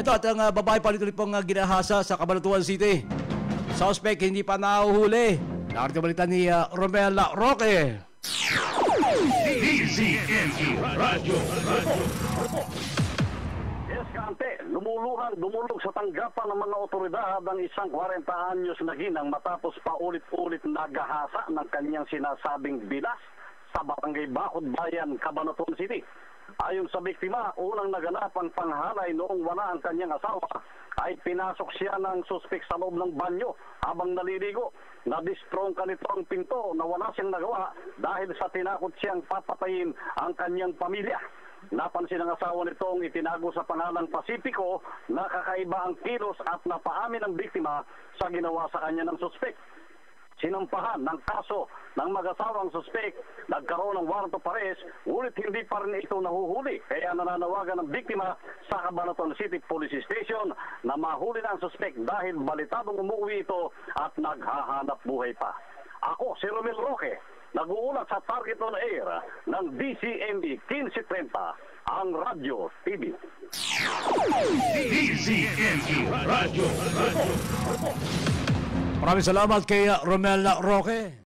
Ito at ang babae palituloy pong ginahasa sa Cabanatuan City. Suspect hindi pa nahuhuli. Nakarating balita ni Romel Roque. DZNE Radio. Eskante, dumulog sa tanggapan ng mga otoridad ang isang 40 anyos na ginang matapos paulit-ulit nagahasa ng kanyang sinasabing bilas sa Barangay Bakod Bayan, Cabanatuan City. Ayon sa biktima, unang naganap ang panghalay noong wala ang kanyang asawa ay pinasok siya ng suspek sa loob ng banyo habang naliligo. Nadistrong kanito ang pinto na wala siyang nagawa dahil sa tinakot siyang papatayin ang kanyang pamilya. Napansin ng asawa nitong itinago sa pangalang Pasipiko na kakaiba ang kilos at napaamin ng biktima sa ginawa sa kanya ng suspek. Sinampahan ng kaso ng mag-asawang suspek, nagkaroon ng warrant of arrest, ngunit hindi pa rin ito nahuhuli. Kaya nananawagan ng biktima sa Cabanatuan City Police Station na mahuli na ang suspek dahil balitadong umuwi ito at naghahanap buhay pa. Ako, si Romel Roque, nag-uulat sa Target on Air ng DCMD 1530, ang Radyo TV. DZNE Radio. Maraming salamat kay Romel Roque.